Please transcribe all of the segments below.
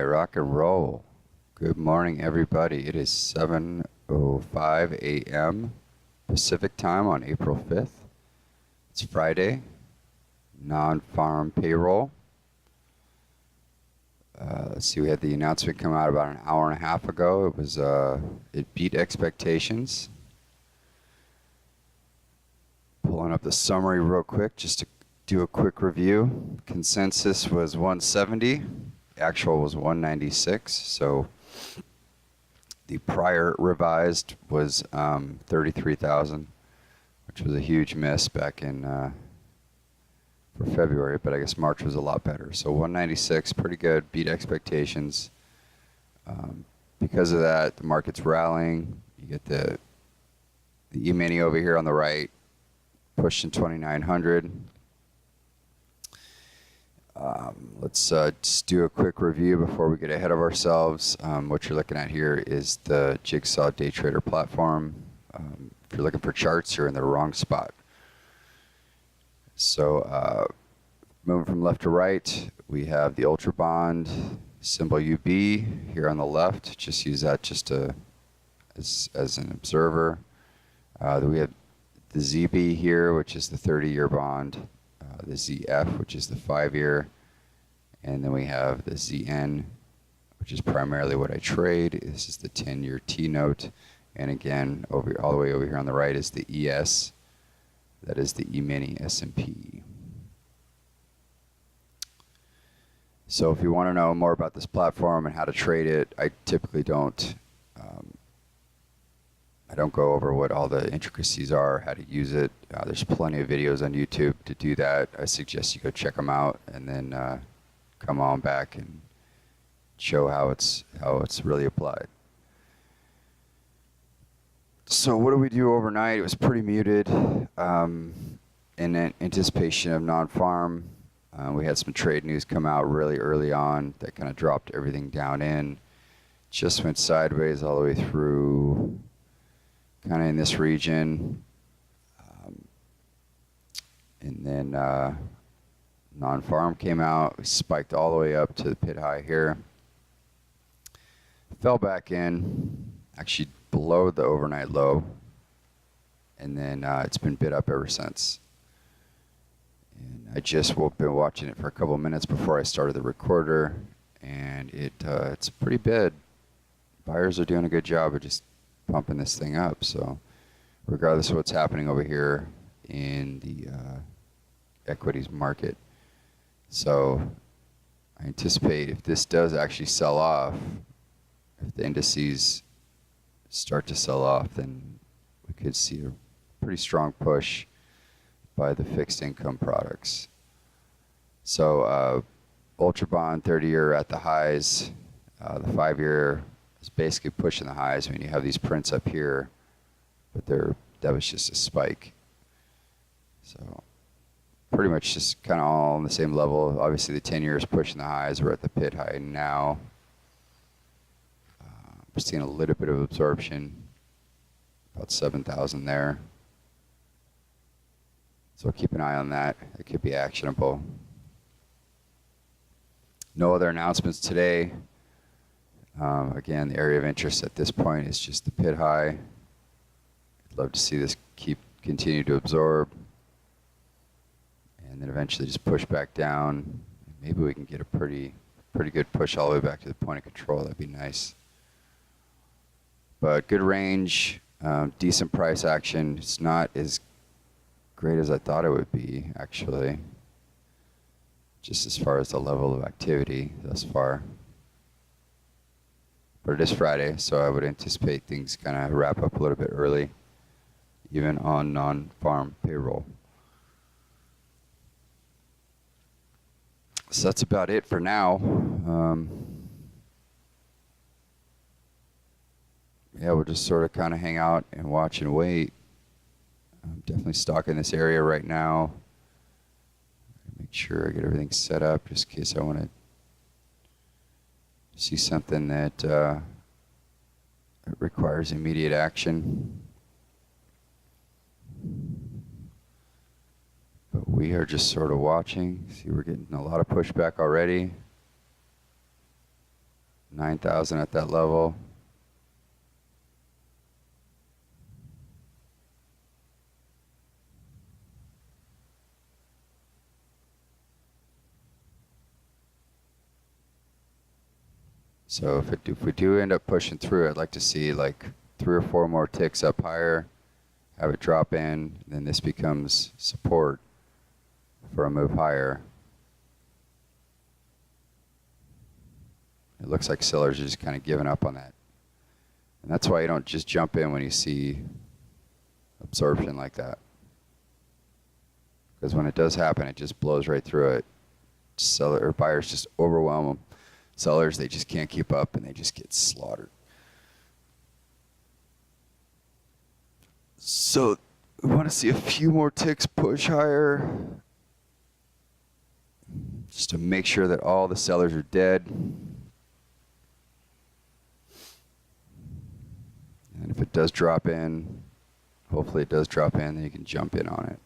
Rock and roll. Good morning, everybody. It is 7:05 a.m. Pacific time on April 5th. It's Friday, non-farm payroll. Let's see, we had the announcement come out about an hour and a half ago. It beat expectations. Pulling up the summary real quick just to do a quick review. Consensus was 170. Actual was 196, so the prior revised was 33,000, which was a huge miss back in for February, but I guess March was a lot better. So 196, pretty good, beat expectations. Because of that, the market's rallying. You get the E-mini over here on the right, pushing 2,900. Let's just do a quick review before we get ahead of ourselves. What you're looking at here is the Jigsaw daytradr platform. If you're looking for charts, you're in the wrong spot. So moving from left to right, we have the Ultra Bond symbol UB here on the left. Just use that just as an observer. Then we have the ZB here, which is the 30-year bond. The ZF, which is the 5-year, and then we have the ZN, which is primarily what I trade. This is the 10-year T-Note, and again, all the way over here on the right is the ES. That is the E-mini S&P. So if you want to know more about this platform and how to trade it, I typically don't go over what all the intricacies are, how to use it. There's plenty of videos on YouTube to do that. I suggest you go check them out and then come on back and show how it's really applied. So what did we do overnight? It was pretty muted in anticipation of non-farm. We had some trade news come out really early on that kind of dropped everything down in. Just went sideways all the way through kind of in this region, and then non-farm came out. We spiked all the way up to the pit high here, fell back in, actually below the overnight low, and then it's been bid up ever since. And I just been watching it for a couple of minutes before I started the recorder, and it's pretty bid. Buyers are doing a good job of just pumping this thing up. So regardless of what's happening over here in the equities market, so I anticipate if this does actually sell off, if the indices start to sell off, then we could see a pretty strong push by the fixed income products. So Ultra Bond 30-year at the highs, the 5-year is basically pushing the highs. I mean, you have these prints up here, but that was just a spike. So pretty much just kind of all on the same level. Obviously, the 10-year is pushing the highs. We're at the pit high now. We're seeing a little bit of absorption, about 7,000 there. So keep an eye on that. It could be actionable. No other announcements today. Again, the area of interest at this point is just the pit high. I'd love to see this continue to absorb, and then eventually just push back down. Maybe we can get a pretty good push all the way back to the point of control. That'd be nice. But good range, decent price action. It's not as great as I thought it would be, actually, just as far as the level of activity thus far. But it is Friday, so I would anticipate things kind of wrap up a little bit early, even on non-farm payroll. So that's about it for now. Yeah, we'll just sort of kind of hang out and watch and wait. I'm definitely stalking this area right now. Make sure I get everything set up just in case I want to see something that requires immediate action. But we are just sort of watching. See, we're getting a lot of pushback already. 9,000 at that level. So if we do end up pushing through, I'd like to see like 3 or 4 more ticks up higher, have it drop in, and then this becomes support for a move higher. It looks like sellers are just kind of giving up on that. And that's why you don't just jump in when you see absorption like that. Because when it does happen, it just blows right through it. Seller or buyers just overwhelm them. Sellers, they just can't keep up and they just get slaughtered. So we want to see a few more ticks push higher, just to make sure that all the sellers are dead. And if it does drop in, hopefully it does drop in, then you can jump in on it.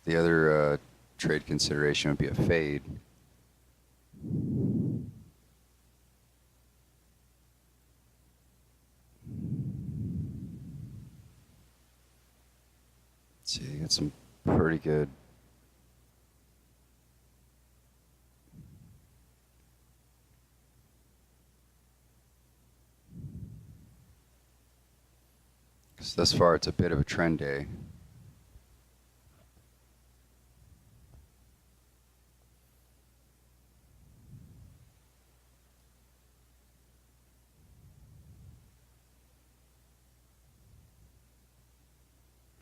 The other trade consideration would be a fade. Let's see, you got some pretty good because thus far it's a bit of a trend day.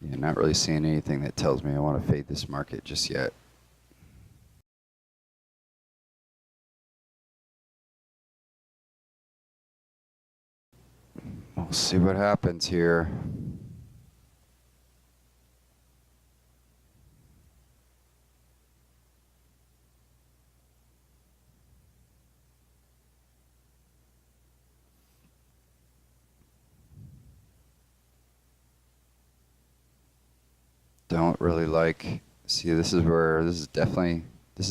Yeah, not really seeing anything that tells me I want to fade this market just yet. We'll see what happens here. Don't really like, see, this is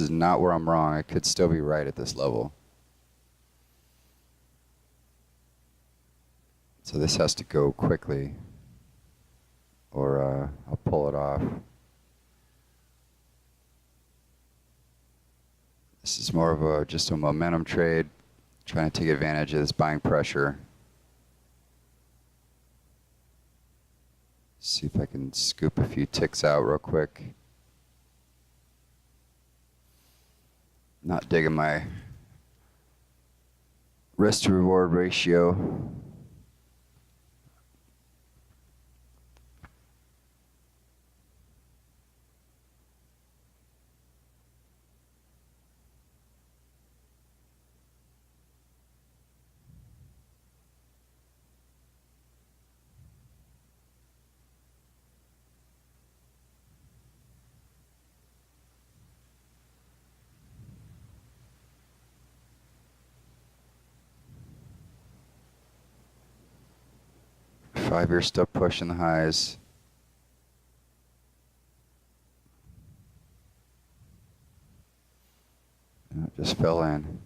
not where I'm wrong. I could still be right at this level. So this has to go quickly, or I'll pull it off. This is more of just a momentum trade, trying to take advantage of this buying pressure. See if I can scoop a few ticks out real quick. Not digging my risk to reward ratio. Five-year still pushing the highs. And it just fell in.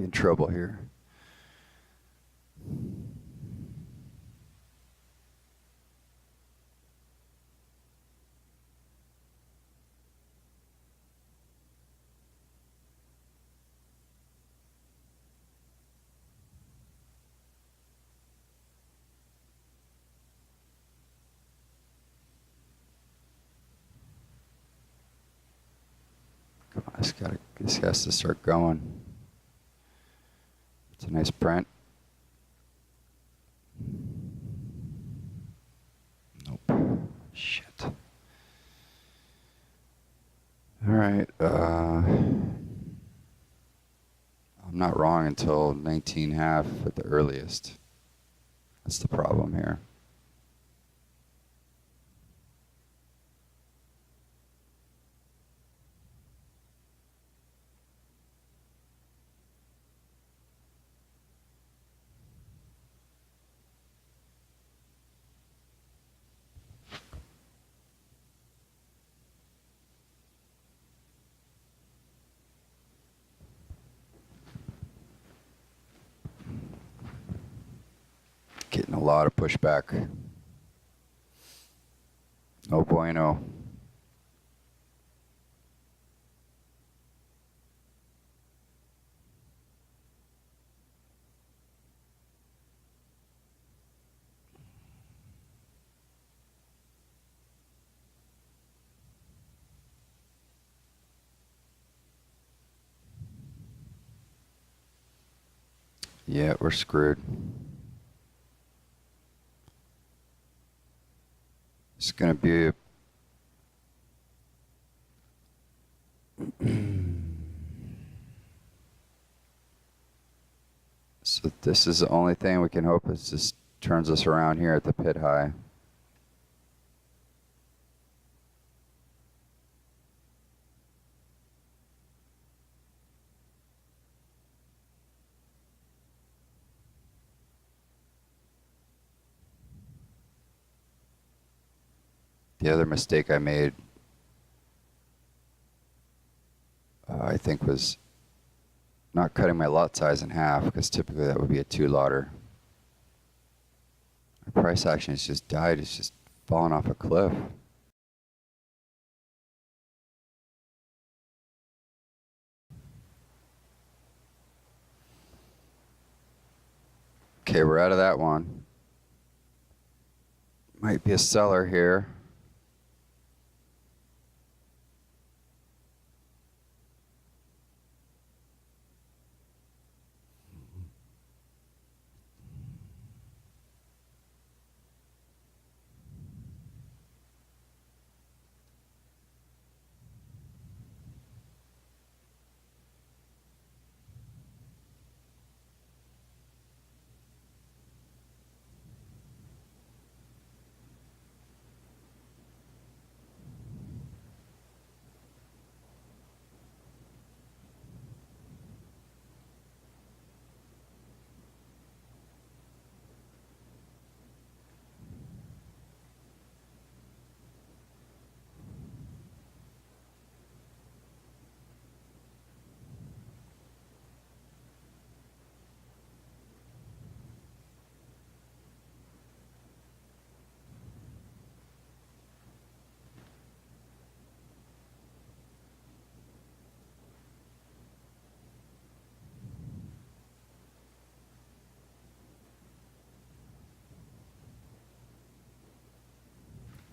in trouble here. Come on, this has to start going. It's a nice print. Nope. Shit. All right. I'm not wrong until 19.5 at the earliest. That's the problem here. Getting a lot of pushback. No bueno. Yeah, we're screwed. It's going to be so this is the only thing we can hope is just turns us around here at the pit high. The other mistake I made, I think, was not cutting my lot size in half, because typically that would be a 2-lotter. My price action has just died. It's just fallen off a cliff. Okay, we're out of that one. Might be a seller here.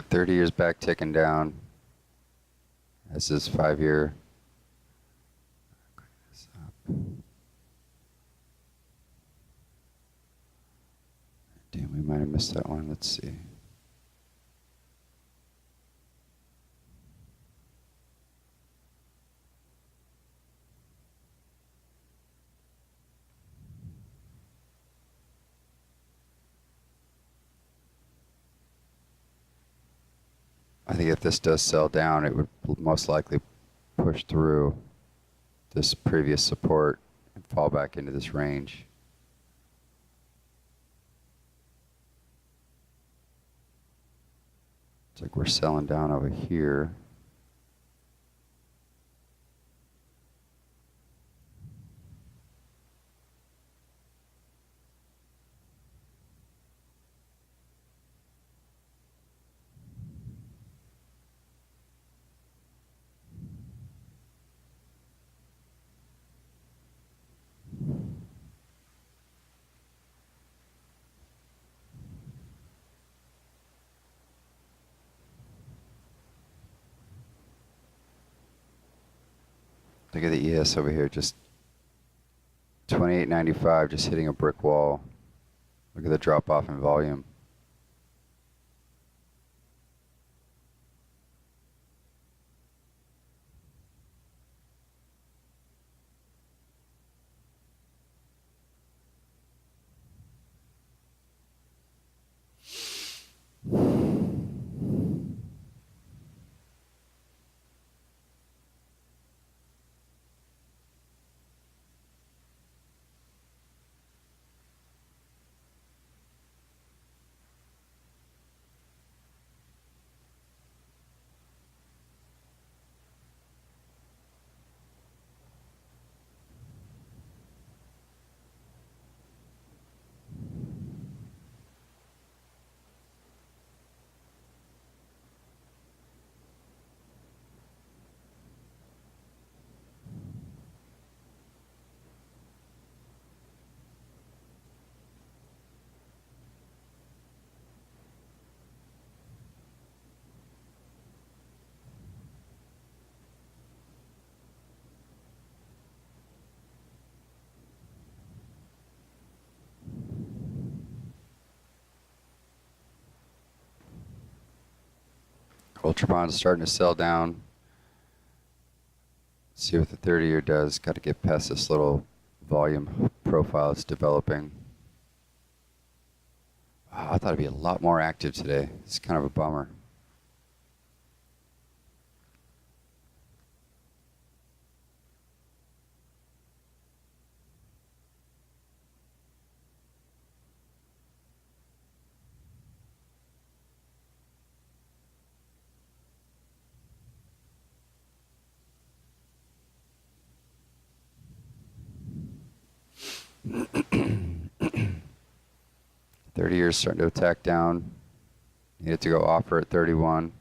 $30 years back ticking down. This is 5-year. Damn, we might have missed that one. Let's see. I think if this does sell down, it would most likely push through this previous support and fall back into this range. It's like we're selling down over here. Look at the ES over here, just 28.95, just hitting a brick wall. Look at the drop off in volume. Ultra bond is starting to sell down. See what the 30-year does. Got to get past this little volume profile it's developing. Oh, I thought it'd be a lot more active today. It's kind of a bummer. Thirty years starting to attack down. Needed to go offer at 31.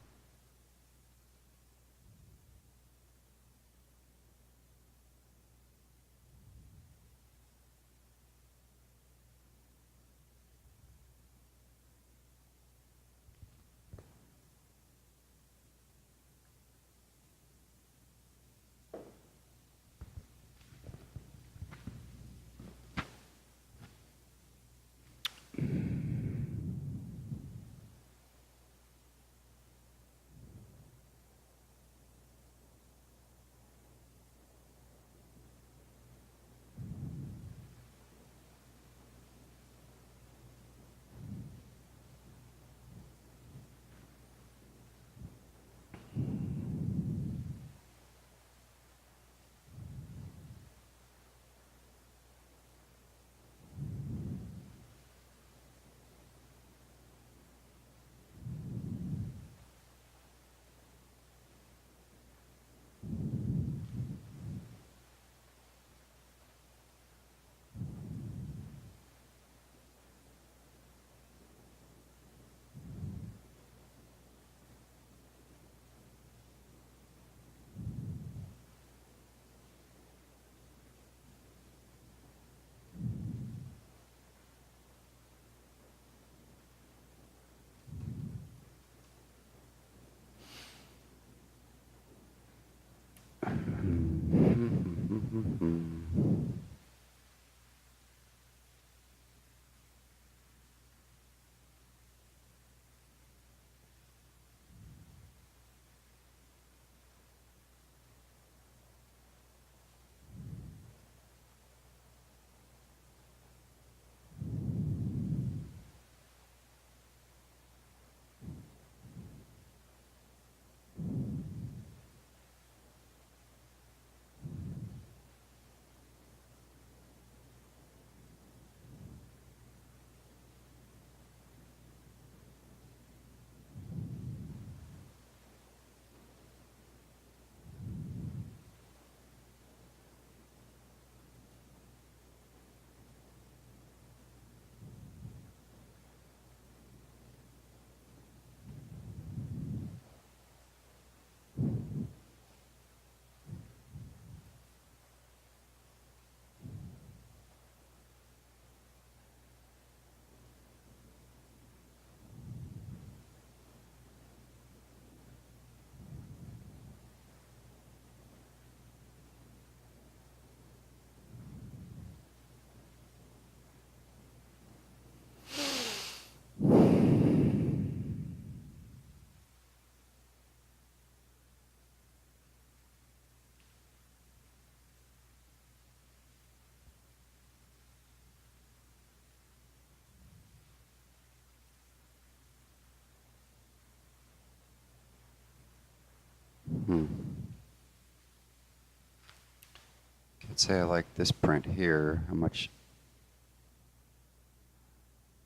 Let's say I like this print here. How much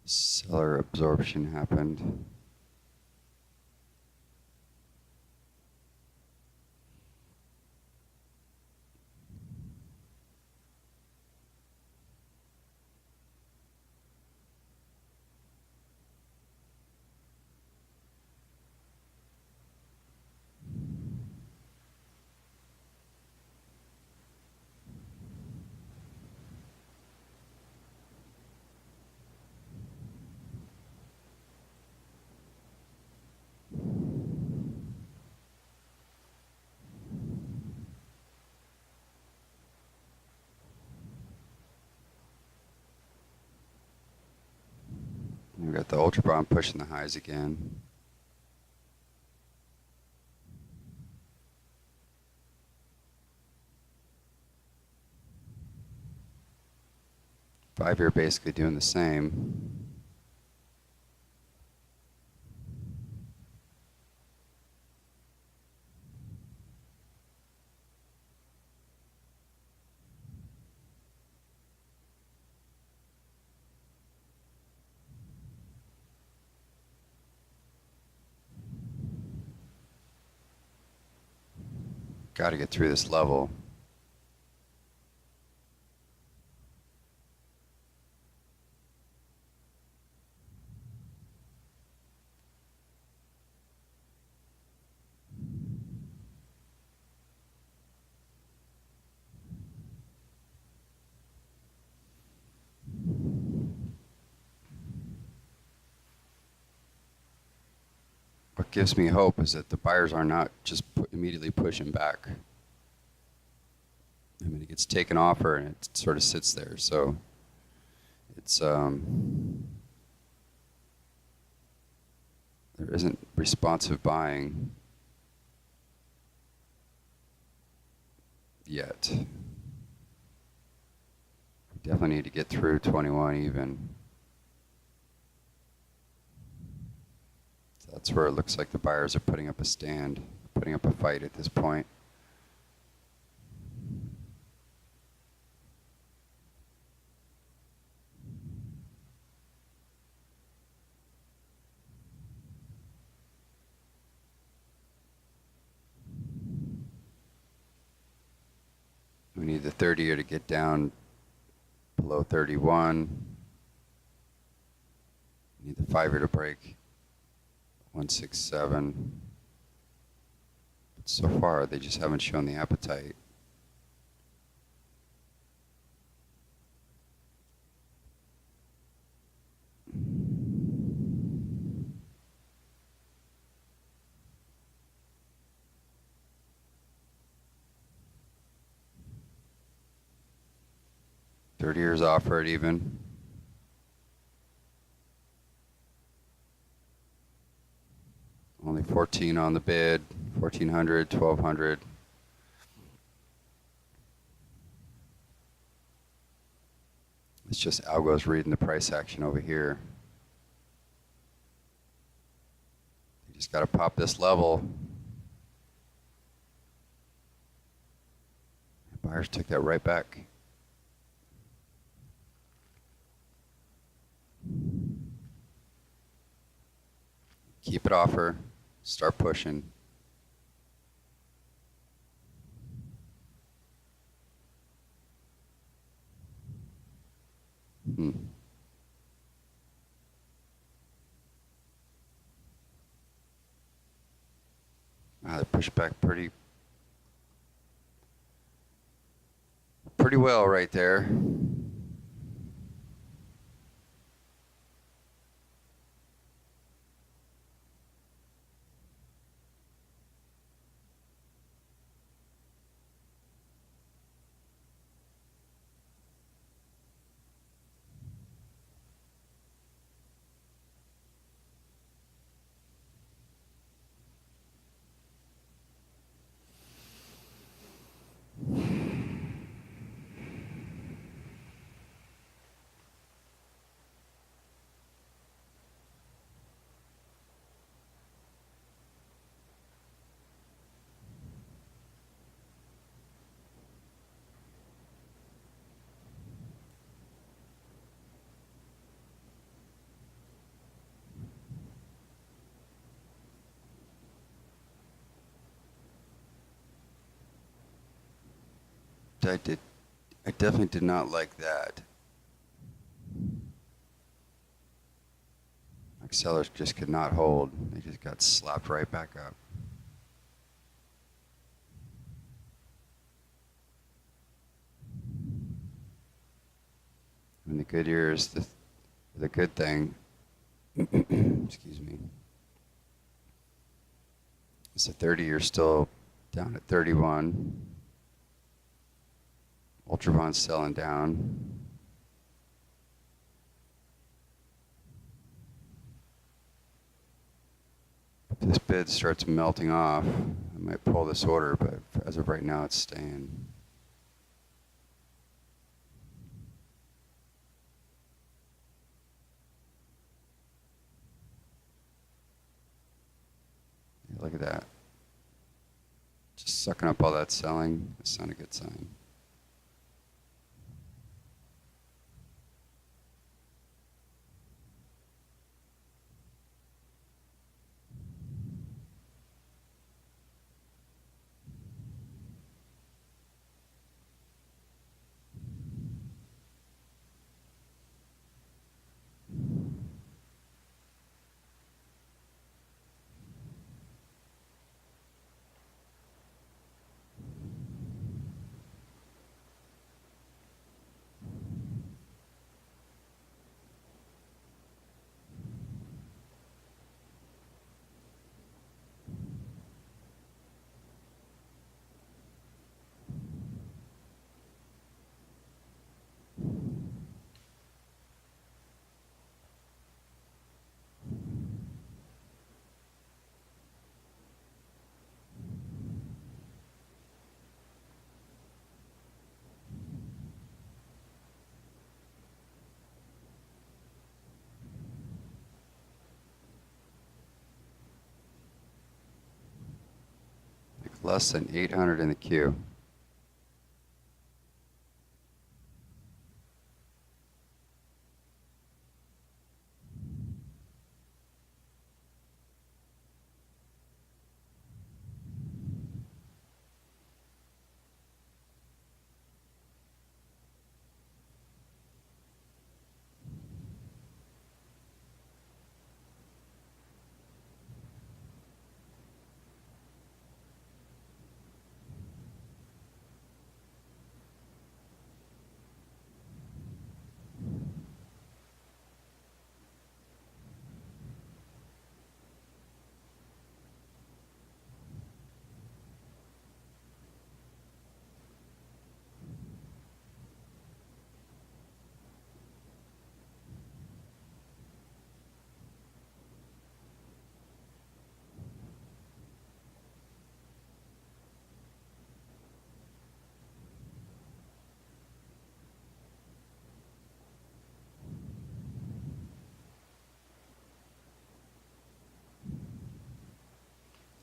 seller absorption happened? We've got the ultra bond pushing the highs again. Five-year basically doing the same. Got to get through this level. What gives me hope is that the buyers are not just immediately pushing back. I mean, it gets taken off her and it sort of sits there. So it's there isn't responsive buying yet. We definitely need to get through 21 even. So that's where it looks like the buyers are putting up a stand, putting up a fight at this point. We need the 30-year to get down below 31. We need the 5-year to break 167. But so far, they just haven't shown the appetite. Years offered even. Only 14 on the bid, 1400, 1200. It's just algos reading the price action over here. You just got to pop this level. The buyers took that right back. Keep it off her. Start pushing. They pushed back pretty well right there. I definitely did not like that. My sellers just could not hold. They just got slapped right back up. And the good years, the good thing, excuse me, is the 30-year still down at 31. Ultra bond's selling down. If this bid starts melting off, I might pull this order, but as of right now, it's staying. Yeah, look at that. Just sucking up all that selling. That's not a good sign. Less than 800 in the queue.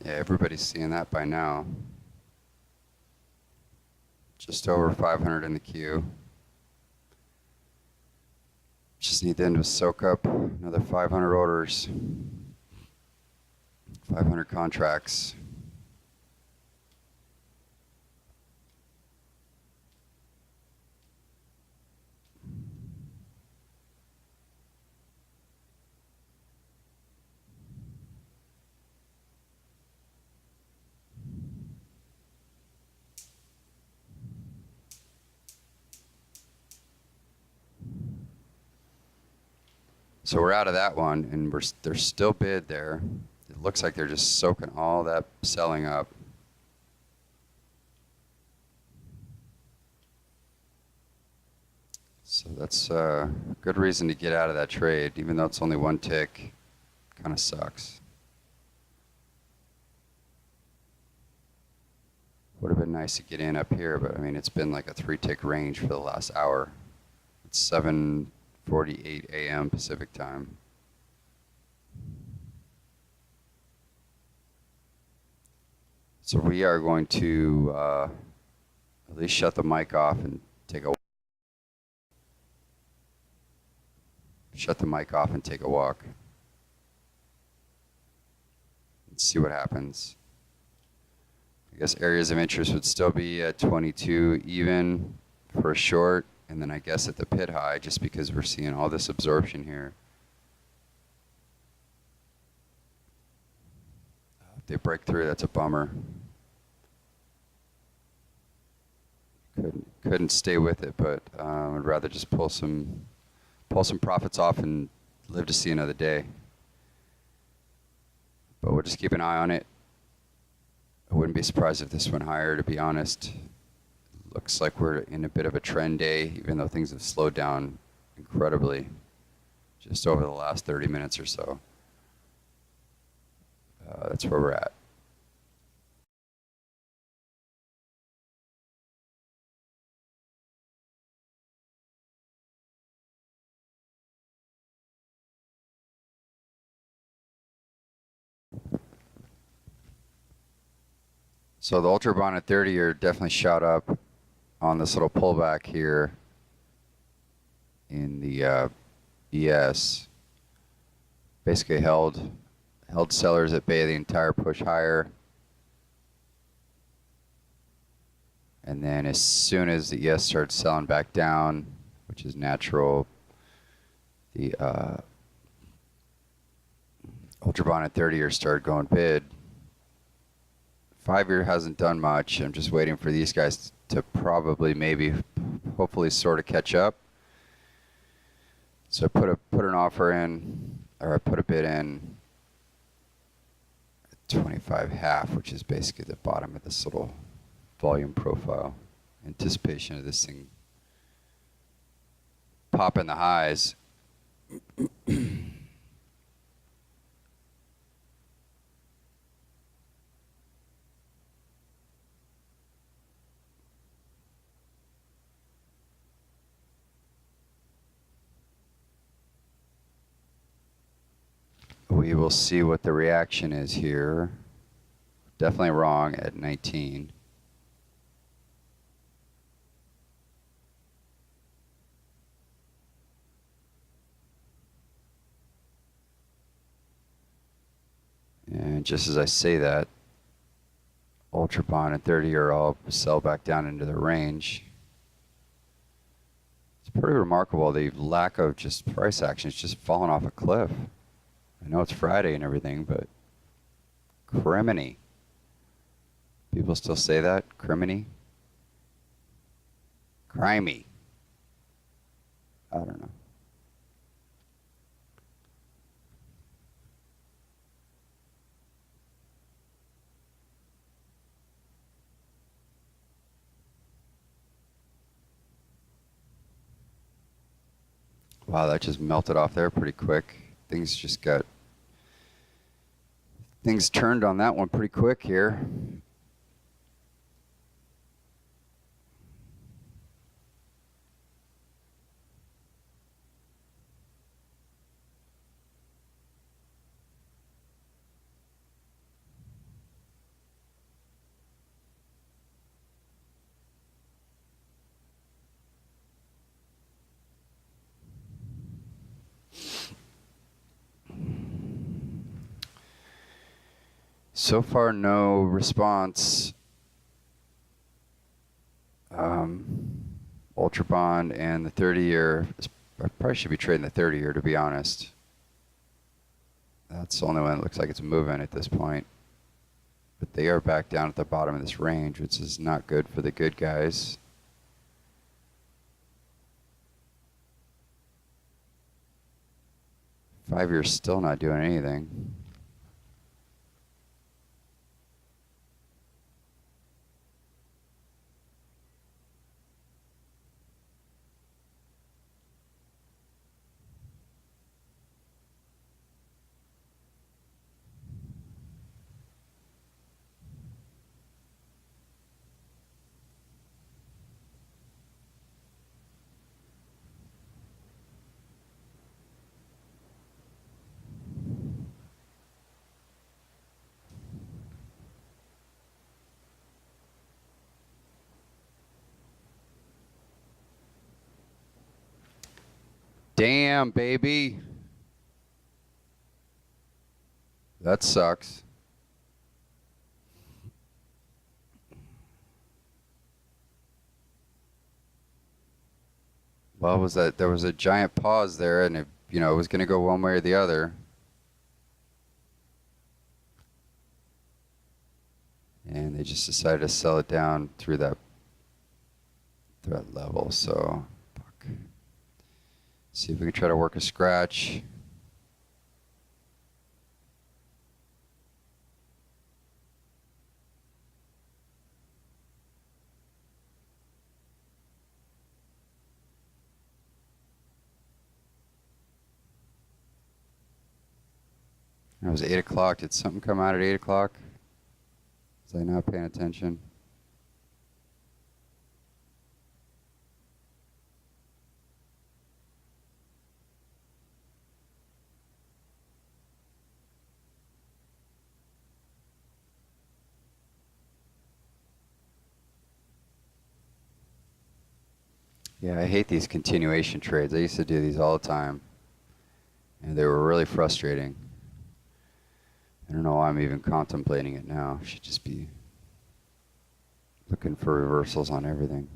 Yeah, everybody's seeing that by now. Just over 500 in the queue. Just need them to soak up another 500 orders, 500 contracts. So we're out of that one, and there's still bid there. It looks like they're just soaking all that selling up. So that's a good reason to get out of that trade, even though it's only one tick. Kind of sucks. Would have been nice to get in up here, but I mean, it's been like a 3-tick range for the last hour. It's 7:48 a.m. Pacific time. So we are going to at least shut the mic off and take a walk. And see what happens. guess areas of interest would still be at 22 even for a short, and then I guess at the pit high, just because we're seeing all this absorption here. If they break through, that's a bummer. Couldn't stay with it, but I'd rather just pull some profits off and live to see another day. But we'll just keep an eye on it. I wouldn't be surprised if this went higher, to be honest. Looks like we're in a bit of a trend day, even though things have slowed down incredibly just over the last 30 minutes or so. That's where we're at. So the Ultra Bond at 30-year definitely shot up on this little pullback here in the ES. Basically held sellers at bay the entire push higher. And then as soon as the ES starts selling back down, which is natural, the Ultra Bond at 30-year started going bid. 5-year hasn't done much. I'm just waiting for these guys to probably, maybe, hopefully sort of catch up. So I put an offer in, or I put a bid in at 25.5, which is basically the bottom of this little volume profile. Anticipation of this thing popping the highs. We will see what the reaction is here. Definitely wrong at 19. And just as I say that, Ultra Bond and 30-year all sell back down into the range. It's pretty remarkable, the lack of just price action. It's just fallen off a cliff. I know it's Friday and everything, but criminy. People still say that? Criminy? Crimey. I don't know. Wow, that just melted off there pretty quick. Things turned on that one pretty quick here. So far, no response. Ultra Bond and the 30-year. I probably should be trading the 30-year, to be honest. That's the only one that looks like it's moving at this point. But they are back down at the bottom of this range, which is not good for the good guys. Five-year's still not doing anything. Damn, baby. That sucks. Well, was that there was a giant pause there, and it was going to go one way or the other. And they just decided to sell it down through that level. So, fuck. See if we can try to work a scratch. It was 8 o'clock. Did something come out at 8 o'clock? Was I not paying attention? Yeah, I hate these continuation trades. I used to do these all the time, and they were really frustrating. I don't know why I'm even contemplating it now. I should just be looking for reversals on everything.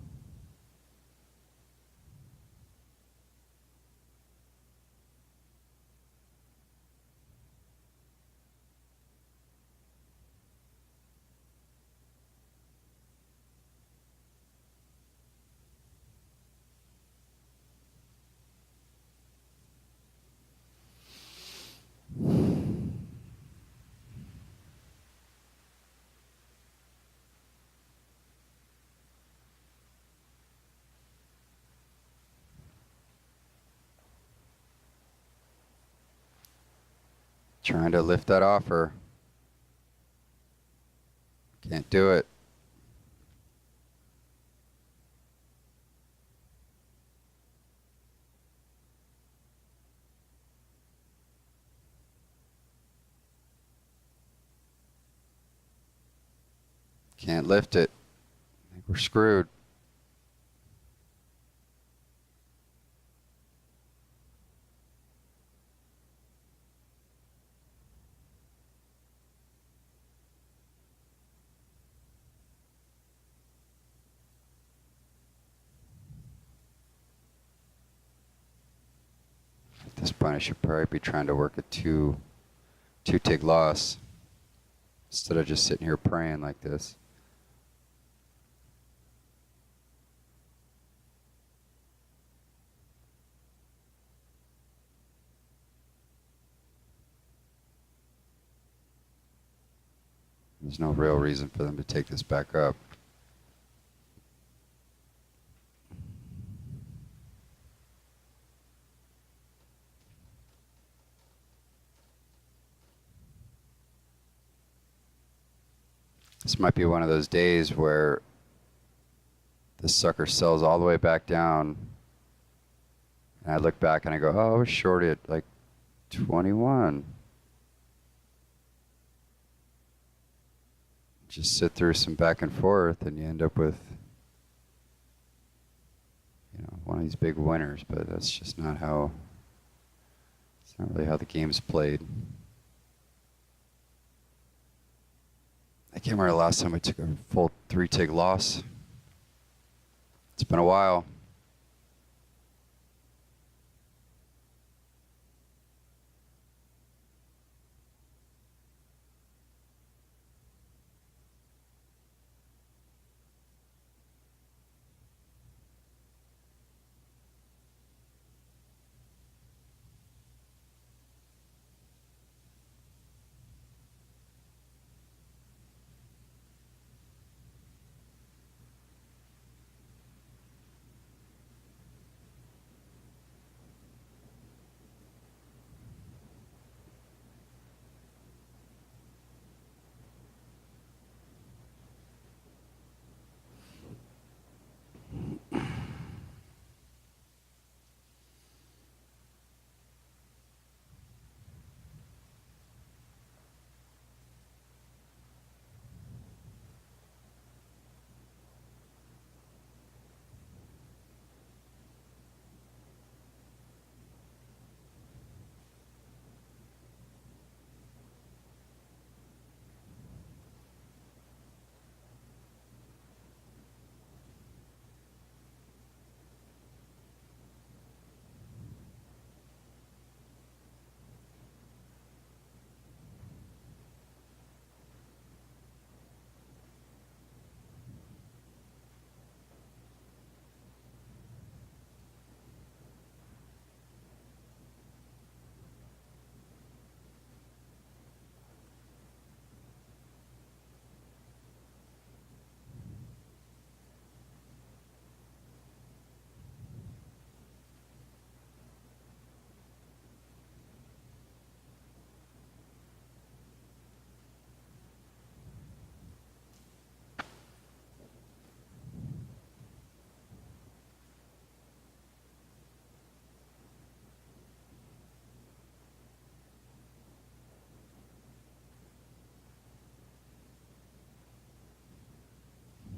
Trying to lift that offer. Can't do it. Can't lift it. I think we're screwed. At this point, I should probably be trying to work a two tick loss instead of just sitting here praying like this. There's no real reason for them to take this back up. This might be one of those days where the sucker sells all the way back down, and I look back and I go, oh, I was shorted at like 21. Just sit through some back and forth, and you end up with, one of these big winners. But that's just not how. It's not really how the game's played. I can't remember the last time I took a full 3-tick loss. It's been a while.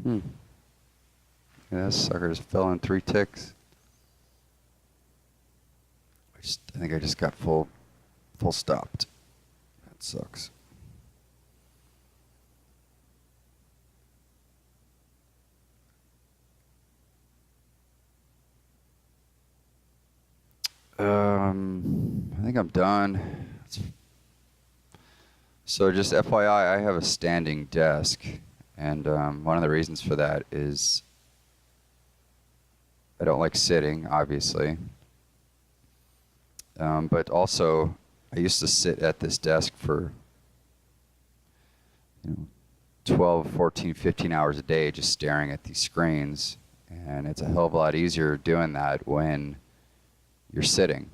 Yeah, that sucker just fell in 3 ticks. I think I just got full stopped. That sucks. I think I'm done. So just FYI, I have a standing desk, and one of the reasons for that is I don't like sitting, obviously. But also, I used to sit at this desk for 12, 14, 15 hours a day just staring at these screens, and it's a hell of a lot easier doing that when you're sitting.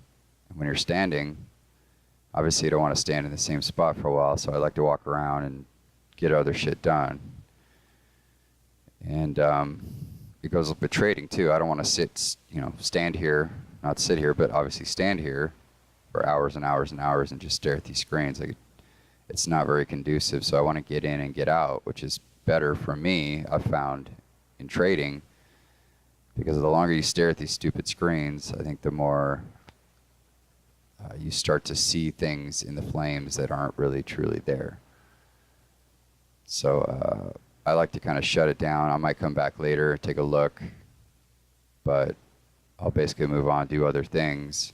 And when you're standing, obviously you don't want to stand in the same spot for a while, so I like to walk around and get other shit done. And it goes with trading too. I don't want to stand here, not sit here, but obviously stand here for hours and hours and hours and just stare at these screens. It's not very conducive, so I want to get in and get out, which is better for me, I've found, in trading, because the longer you stare at these stupid screens, I think the more you start to see things in the flames that aren't really truly there. So I like to kind of shut it down. I might come back later, take a look, but I'll basically move on, do other things.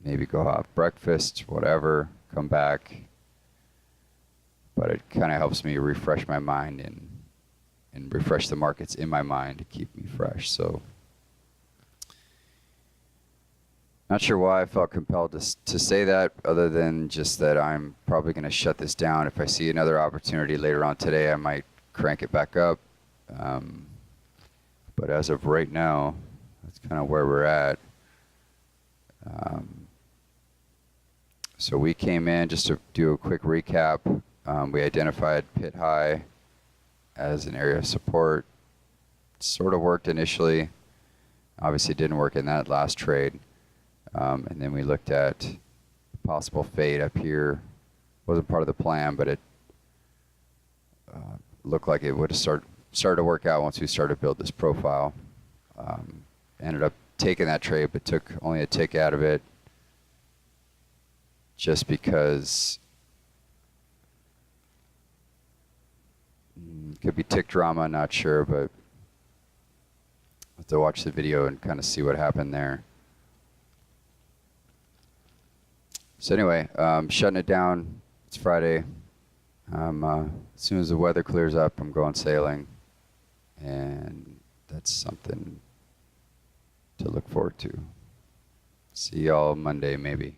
Maybe go have breakfast, whatever, come back. But it kind of helps me refresh my mind and refresh the markets in my mind to keep me fresh. So not sure why I felt compelled to say that, other than just that I'm probably going to shut this down. If I see another opportunity later on today, I might crank it back up. But as of right now, that's kind of where we're at. So we came in, just to do a quick recap, we identified pit high as an area of support. Sort of worked initially. Obviously didn't work in that last trade. And then we looked at possible fade up here. Wasn't part of the plan, but it looked like it would have started to work out once we started to build this profile. Ended up taking that trade, but took only a tick out of it, just because could be tick drama, not sure, but I'll have to watch the video and kind of see what happened there. So anyway, shutting it down. It's Friday. As soon as the weather clears up, I'm going sailing, and that's something to look forward to. See y'all Monday, maybe.